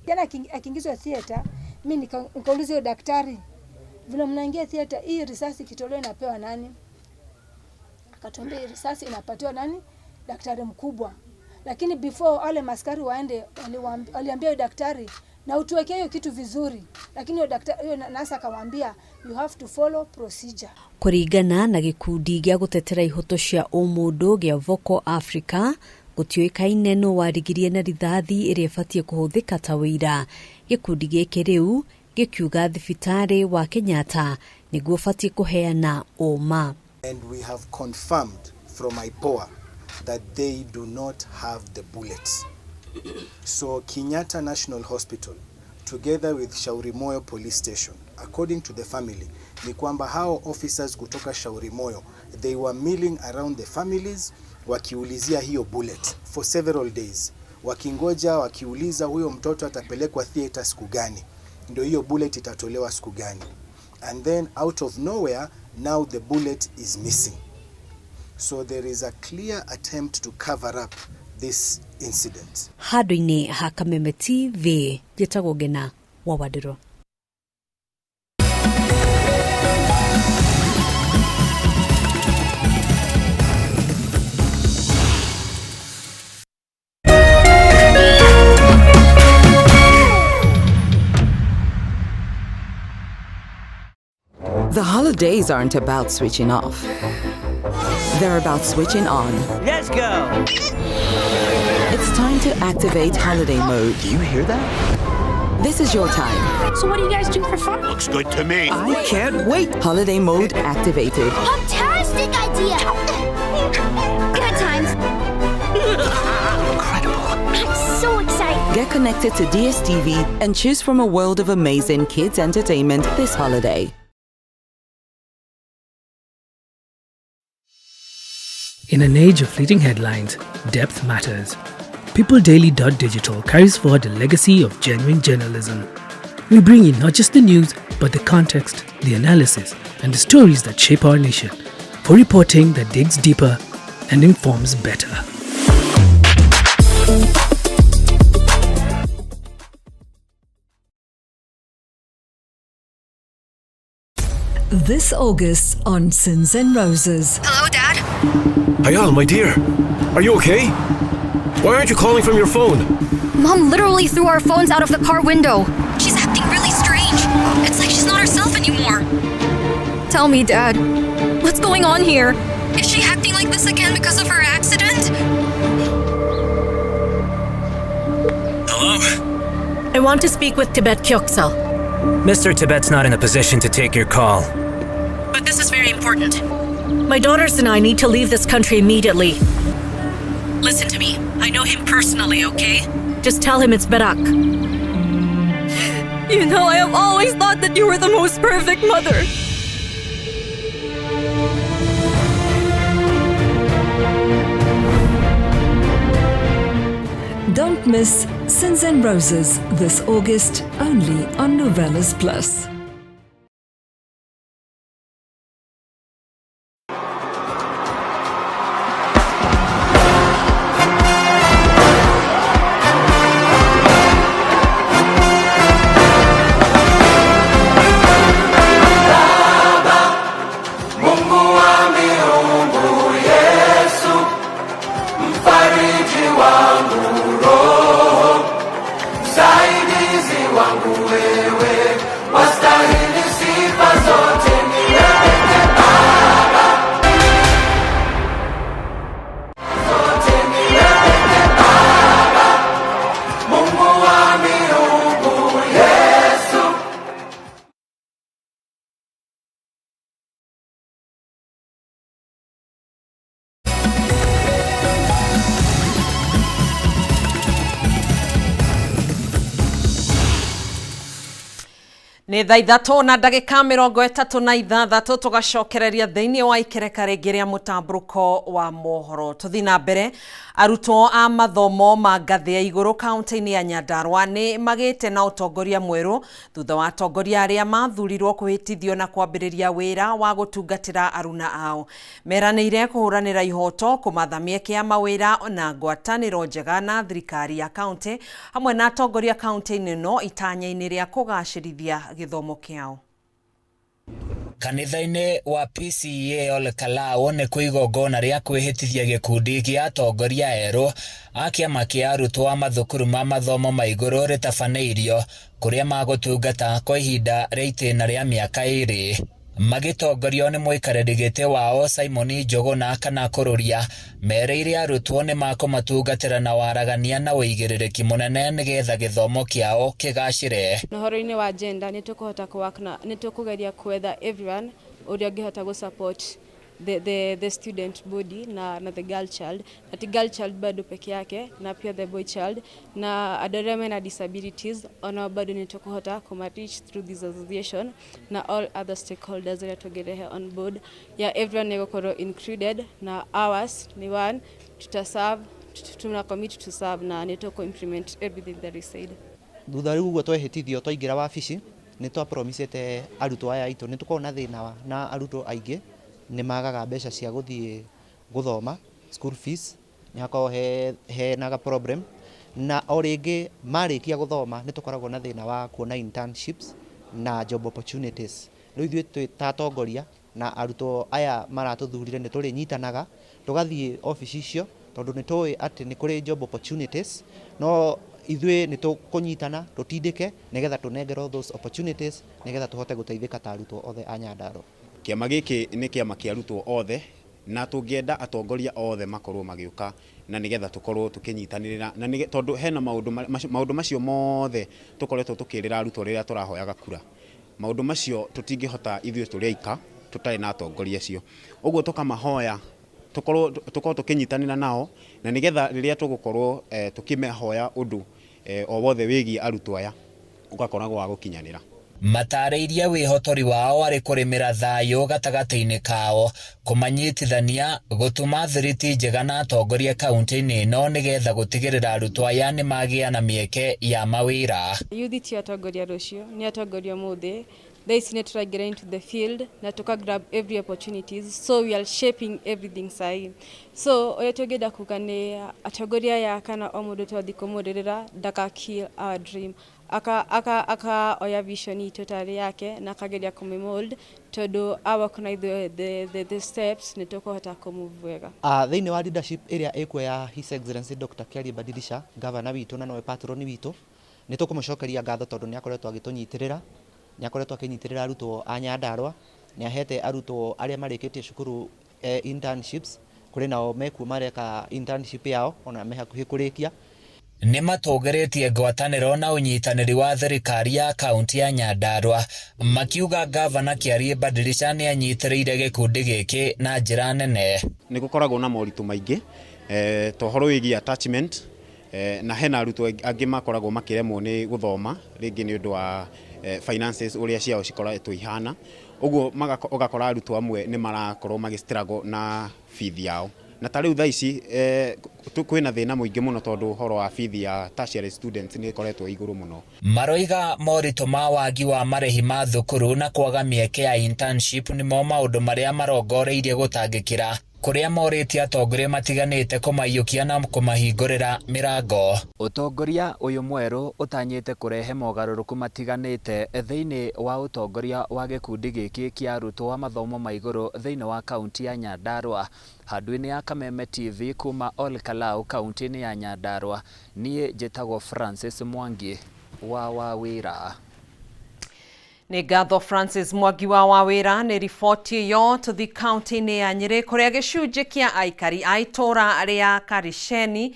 Jana akiingizwa theater, mimi nikauliza daktari, vile mnaingia theater hii risasi kitolewa inapewa nani? Akatuambia risasi inapatiwa nani? Daktari mkubwa. Lakini before wale maskari waende waliambia daktari na utuwekee hiyo kitu vizuri. Lakini hiyo daktari hiyo nasa akamwambia you have to follow procedure. Kuringana na gikundi gya gutetera ihoto cia umundo gya Vocal Africa gutioikaine no warigirie na rithathi iria ibatie kuhuthika ta wira. Gikundi giki riu gikiuga thibitari wa Kenyatta niguo batie kuheana uma. And we have confirmed from IPOA that they do not have the bullets. So Kenyatta National Hospital, together with Shauri Moyo Police Station, according to the family, ni kwamba hao officers kutoka Shauri Moyo, they were milling around the families, wakiulizia hiyo bullet for several days. Wakingoja, wakiuliza huyo mtoto atapelekwa theater siku gani, ndio hiyo bullet itatolewa siku gani. And then out of nowhere, now the bullet is missing. So there is a clear attempt to cover up this incident. Hadoine Hakameme TV Jetagogena Wawadiro. The holidays aren't about switching off. They're about switching on. Let's go! It's time to activate holiday mode. Do you hear that? This is your time. So what do you guys do for fun? Looks good to me. I can't wait. Holiday mode activated. Fantastic idea! Good times. Incredible. I'm so excited. Get connected to DSTV and choose from a world of amazing kids entertainment this holiday. In an age of fleeting headlines, depth matters. PeopleDaily.digital carries forward a legacy of genuine journalism. We bring you not just the news, but the context, the analysis, and the stories that shape our nation. For reporting that digs deeper and informs better. This August on Sins and Roses. Hello, Dad? Ayal, my dear. Are you okay? Why aren't you calling from your phone? Mom literally threw our phones out of the car window. She's acting really strange. It's like she's not herself anymore. Tell me, Dad. What's going on here? Is she acting like this again because of her accident? Hello? I want to speak with Tibet Kyoksal. Mr. Tibet's not in a position to take your call. But this is very important. My daughters and I need to leave this country immediately. Listen to me. I know him personally, okay? Just tell him it's Barak. You know, I have always thought that you were the most perfect mother. Don't miss Sins and Roses this August only on Novellas Plus. Wangu wewe wasta Nĩ thaa ithatũ na ndagĩka 36 tugacokereria thĩinĩ wa ikereka rĩngĩ rĩa mũtambũrũko wa mohoro. Tũthiĩ na mbere. Arutwo a mathomo ma ngathĩ ya igũrũ kaunti-inĩ ya Nyandarua nĩ magĩte na ũtongoria mwerũ thutha wa atongoria arĩa mathurirwo kũhĩtithio na kwambĩrĩria wĩra wa gũtungatĩra aruna ao. Meranĩire kũhũranĩra ihoto, kũmatha mĩeke ya mawĩra na ngwatanĩro njega na thirikari ya kaunti hamwe na atongoria kaunti-inĩ ĩno itanya-inĩ rĩa kũgacĩrithia gĩthomo kĩao. Kanitha-inĩ wa PCEA Ol Kalou nĩ kwĩ igongona rĩa kwĩhĩtithia gĩkundi gĩa atongoria erũ a kĩama kĩa arutwo a mathukuru ma mathomo ma igũrũ rĩtabanĩirio kũrĩa magũtungata kwa ihinda rĩa itĩna rĩa mĩaka 2. Magitongorio nĩ mũikarĩri gĩtĩ wao Simon Njũgũna kana Kũrũria, mereire arutwo nĩ makũmatungatĩra na waragania na ũigĩrĩrĩki mũnene nĩgetha gĩthomo kĩao kĩgacĩre. Ũhoro-inĩ wa gender nĩ tũkũhota kũwakna, nĩ tũkũgeria kwetha everyone ũrĩa ũngĩhota gũsupport the student body na the girl child, ati girl child bado peke yake na pia the boy child na adore mena disabilities ona bado ni tukuhota kumarich through this association na all other stakeholders that together on board ya everyone yako included na ours ni one tutaserve, tuna commit to serve na ni to implement everything that is said. Thutha rĩu ũguo twehĩtithio twaingĩra wabici nĩ twa promisete arutwo aya aitũ nĩ tũkorwo na thĩna na arutwo aingĩ nĩ magaga mbeca cia gũthiĩ gũthoma school fees nĩ hakorwo he naga problem na o rĩngĩ marĩkia gũthoma nĩ tũkoragwo na thĩna wa kuona internships na job opportunities. Rĩu ithuĩ ta atongoria na arutwo aya maratũthurire nĩ tũrĩnyitanaga tũgathiĩ ofici icio tondũ nĩ tũĩ atĩ nĩ kũrĩ job opportunities no ithuĩ nĩ tũkũnyitana tũtindĩke nĩgetha tũnengerwo those opportunities nĩgetha tũhote gũteithĩka ta arutwo othe a Nyandarua. Kĩama gĩkĩ nĩ kĩama kĩa arutwo othe na tũngĩenda atongoria othe makorwo magĩũka na nĩgetha tũkorwo tũkĩnyitanĩrĩra na tondũ hena maũndũ macio mothe tũkoretwo tũkĩrĩra arutwo rĩrĩa tũrahoyaga kura. Maũndũ macio tũtingĩhota ithuĩ tũrĩ aika tũtarĩ na atongoria acio. Ũguo tũkamahoya tũkorwo tũkĩnyitanĩra nao na nĩgetha rĩrĩa tũgũkorwo tũkĩmehoya ũndũ o wothe wĩgiĩ arutwo aya ũgakoragwo wa gũkinyanĩra. Matarĩirie wĩhotori wao arĩ kũrĩmĩra thayũ gatagatĩ-inĩ kao, kũmanyitithania, gũtuma thiriti njega na atongoria kaunti-inĩ ĩno nĩgetha gũtigĩrĩra arutwo aya nĩ magĩa na mĩeke ya mawĩra. Yuthi ti atongoria rũciũ, nĩ atongoria mũthĩ. This need to get into the field na tuka grab every opportunities, so we are shaping everything sai. So oya tugeda kukane atongoria ya kana omudu twathi kumurira daka kill our dream. Aka oya vision totally yake na kageria kumemold todo awa kuna the steps ni tukuhota kumove wega. Thĩinĩ wa leadership area ĩkuoya His Excellency Dr. Kiari Badilisha, governor witũ na nowe patron witũ, nĩ tũkũmũcokeria ngatho tondũ nĩ akoretwo agĩtũnyitĩrĩra, nĩ akoretwo akĩnyitĩrĩra arutwo a Nyandarua, nĩ ahete arutwo arĩa marĩkĩtie cukuru internships, kũrĩ nao mekuo mareka internship yao ona me hakuhĩ kũrĩkia. Nĩ matũgĩrĩtie ngwatanĩro na ũnyitanĩri wa thirikari ya kaunti ya Nyandarua, makiuga gavana Kiari Badilisha nĩ anyitĩrĩire gĩkundi gĩkĩ na njĩra nene. Nĩ gũkoragwo na moritũ maingĩ tohoro wĩgiĩ attachment na hena arutwo angĩ makoragwo makĩremwo nĩ gũthoma rĩngĩ nĩ ũndũ wa finances ũrĩa ciao cikoretwo ihana, ũguo ũgakora arutwo amwe nĩ marakorwo magĩ-struggle na fees yao. Na ta rĩu thaa ici kwĩna thĩna mũingĩ mũno tondũ ũhoro wa fees ya tertiary students nĩ ĩkoretwo igũrũ mũno. Maroiga moritũ ma wagi wa marĩhi ma thukuru na kwaga mĩeke ya internship nĩmo maũndũ marĩa marongoreirie gũtangĩkĩra kũrĩa morĩtie atongoria matiganĩte kũmaiyũkia na kũmahingũrĩra mĩrango. Ũtongoria ũyũ mwerũ ũtanyĩte kũrehe mogarũrũku matiganĩte thĩinĩ wa ũtongoria wa gĩkundi gĩkĩ kĩa arutwo a mathomo ma igũrũ thĩinĩ wa kaunti ya Nyandarua. Handũ-inĩ ya Kameme TV kuma Ol Kalou kaunti-inĩ ya Nyandarua, niĩ njĩtagwo Francis Mwangi wa Wawĩra. Nĩ ngatho Francis Mwangi wa Wawĩra nĩ riboti ĩyo. Tũthi kaunti-inĩ ya Nyĩrĩ kũrĩa gĩcunjĩ kĩa aikari a itũũra rĩa Karisheni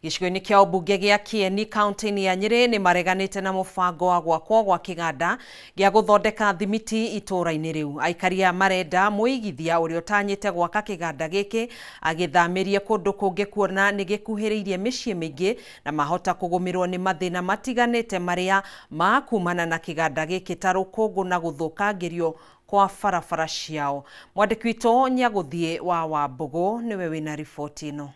Gĩcigo-inĩ kĩa ũmbunge gĩa Kieni kaunti-inĩ ya Nyeri nĩ mareganĩte na mũbango wa gwakwo gwa kĩganda gĩa gũthondeka thimiti itũũra-inĩ rĩu. Aikaria marenda mũigithia ũrĩa ũtanyĩte gwaka kĩganda gĩkĩ agĩthamĩrie kũndũ kũngĩ kuona nĩ gĩkuhĩrĩirie mĩciĩ mĩingĩ na mahota kũgũmĩrwo nĩ mathĩna matiganĩte marĩa makumana na kĩganda gĩkĩ ta rũkũngũ na gũthũkangĩrio kwa barabara ciao. Mwandĩki witũ Nyagũthiĩ wa Wambũgũ nĩwe wĩna riboti ĩno.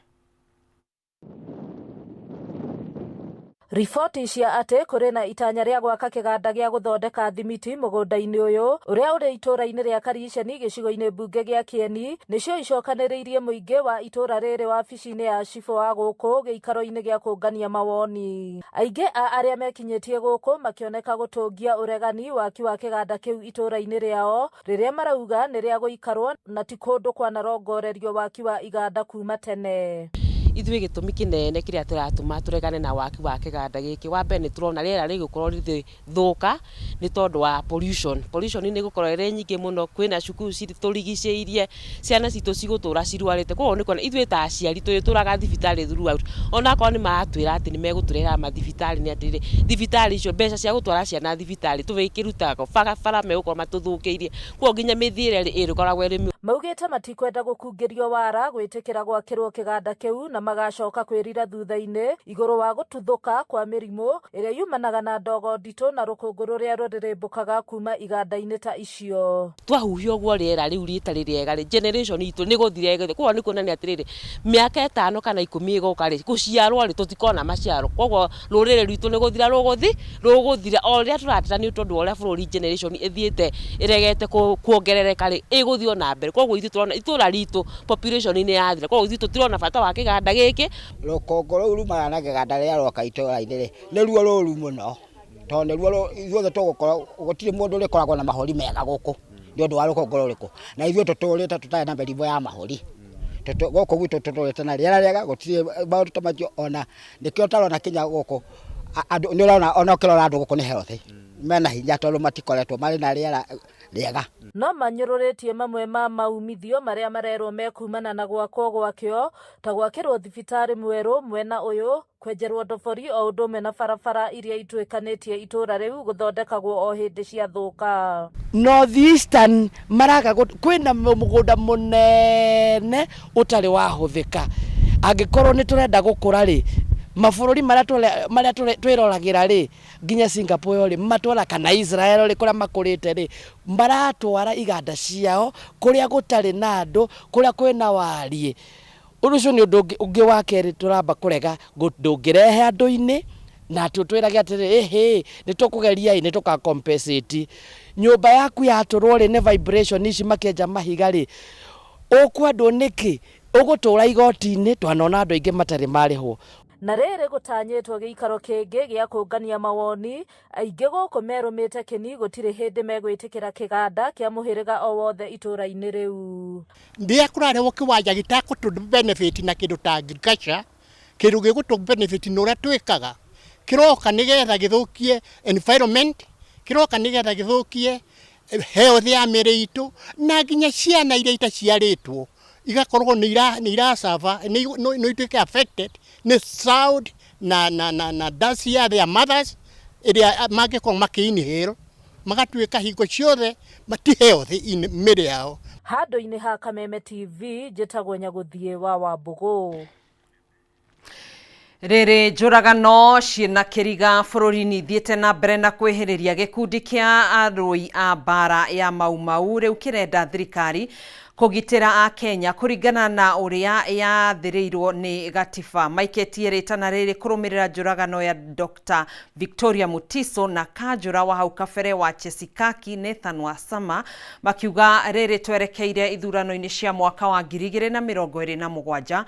Riboti cia atĩ kũrĩ na itanya rĩa gwaka kĩganda gĩa gũthondeka thimiti mũgũnda-inĩ ũyũ ũrĩa ũrĩ itũũra-inĩ rĩa Kariceni gĩcigo-inĩ mbunge gĩa Kieni nĩcio icokanĩrĩirie mũingĩ wa itũũra rĩrĩ wabici-inĩ ya cibũ wa gũkũ gĩikaro-inĩ gĩa kũngania mawoni. Aingĩ a arĩa mekinyĩtie gũkũ makĩoneka gũtũngia ũregani waki wa kĩganda kĩu itũũra-inĩ rĩao rĩrĩa marauga nĩ rĩa gũikarwo na ti kũndũ kwanarongorerio waki wa iganda kuma tene. Ithuĩ gĩtũmi kĩnene kĩrĩa tũratũma tũregane na waki wa kĩganda gĩkĩ, wa mbere nĩ tũrona rĩera rĩgũkorwo rĩthũka nĩ tondũ wa pollution nĩ gũkorwo ĩrĩ nyingĩ mũno, kwĩna cukuru tũrigicĩirie, ciana citũ cigũtũra cirwarĩte. Koguo nĩ kuona ithuĩ ta aciari tũtũraga thibitarĩ throughout, onakorwo nĩ maratwĩra atĩ nĩ megũtũrehera mathibitarĩ, nĩ atĩrĩrĩ thibitarĩ icio mbeca cia gũtwara ciana thibitarĩ tũgĩkĩrutaga bara megũkorwo matũthũkĩirie, koguo nginya mĩthiĩre ĩrĩkoragwo ĩrĩ. Maugĩte matikwenda gũkungĩrio wara gwĩtĩkĩra gwakĩrwo kĩganda kĩu na magacoka kwĩrira thutha-inĩ igũrũ wa gũtuthũka kwa mĩrimũ ĩrĩa yumanaga na ndogo nditũ na rũkũngũ rũrĩa rũrĩrĩmbũkaga kuma iganda-inĩ ta icio. Twahuhia ũguo rĩera rĩu rĩtarĩ rĩega generation itũ nĩ gũthira gĩothe. Koguo nĩ kuonania atĩrĩrĩ mĩaka 5 kana 10 ĩgoka gũciarwo tũtikona maciaro, koguo rũrĩrĩ rwitũ nĩ gũthira rũgũthira o rĩrĩa tũrateta nĩ tondũ ũrĩa bũrũri generation ĩthiĩte ĩregete kuongerereka ĩgũthio na mbere. Koguo ithuĩ tũrona itũũra ritũ population nĩ yathira, koguo ithuĩ tũtirona bata wa kĩganda gĩkĩ. Rũkũngũ rũu rumaga na kĩganda rĩrĩa rwaka itũũra-inĩ nĩruo rũru mũno, tondũ nĩruo ithuothe tũgũkorwo gũtirĩ mũndũ ũrĩkoragwo na mahũri mega gũkũ nĩ ũndũ wa rũkũngũ rũrĩkũ, na ithuĩ tũtũrĩte tũtarĩ na mĩrimũ ya mahũri. Gũkũ gwitũ tũtũrĩte na rĩera rĩega, gũtirĩ maũndũ ta macio, ona nĩkĩo ũtarona kinya gũkũ nĩ ũrona ona ũkĩrora andũ gũkũ nĩ healthy, mena hinya tondũ matikoretwo marĩ na rĩera rĩega. No manyũrũrĩtie mamwe ma maumithio marĩa marerwo mekumana na gwakwo gwakĩo ta gwakĩrwo thibitarĩ mwerũ mwena ũyũ, kwenjerwo ndobori o ũndũ ũmwe na barabara iria ituĩkanĩtie itũũra rĩu gũthondekagwo o hĩndĩ ciathũka. North Eastern maraga kwĩna mũgũnda mũnene ũtarĩ wahũthĩka, angĩkorwo nĩ tũrenda gũkũra rĩ mabũrũri marĩa twĩroragĩra rĩ nginya Singapore rĩ matwara kana Israel rĩ kũrĩa makũrĩte rĩ maratwara iganda ciao kũrĩa gũtarĩ na andũ, kũrĩa kwĩna wariĩ. Ũndũ ũcio nĩ ũndũ ũngĩ wa kerĩ tũramba kũrega ndũngĩrehe andũ-inĩ na twĩrage atĩrĩ nĩ tũkũgeria nĩ tũka compensate nyũmba yaku yatũrwo rĩ nĩ vibration ici makĩenja mahiga rĩ ũkwendwo nĩkĩ ũgũtũra igoti-inĩ twanona andũ aingĩ matarĩ marĩhwo. Na rĩrĩ gũtanyĩtwo gĩikaro kĩngĩ gĩa kũngania mawoni, aingĩ gũkũ merũmĩte kĩni gũtirĩ hĩndĩ megwĩtĩkĩra kĩganda kĩa mũhĩrĩga o wothe itũũra-inĩ rĩu. Mbia kũrarehwo kĩwanja gĩtakũtũ benefit na kĩndũ ta agriculture, kĩndũ gĩgũtũ benefit na ũrĩa twĩkaga kĩroka nĩgetha gĩthũkie environment, kĩroka nĩgetha gĩthũkie health ya mĩrĩ itũ na nginya ciana iria itaciarĩtwo igakorwo nĩ irasava no ituĩke affected nĩ sound na dance ya their mothers iria mangĩkorwo makĩinhale magatuĩka hingo ciothe mati healthy mĩrĩ yao. Handũ-inĩ ha Kameme TV njĩtagwo Nyagũthiĩ wa Wambũgũ. Rĩrĩ njũragano ciĩna kĩriga bũrũri-inĩ ithiĩte na mbere na kwĩhĩrĩria gĩkundi kĩa arũi a mbara ya Mau Mau rĩu kĩrenda thirikari kũgitĩra a Kenya kũringana na ũrĩa yathĩrĩirwo nĩ gatiba. Maikĩtie rĩtana rĩrĩ kũrũmĩrĩra njũragano ya Dr. Victoria Mutiso na kanjũra wa hau kabere wa Chesikaki Nathan Wasama makiuga rĩrĩ twerekeire ithurano-inĩ cia mwaka wa 2027.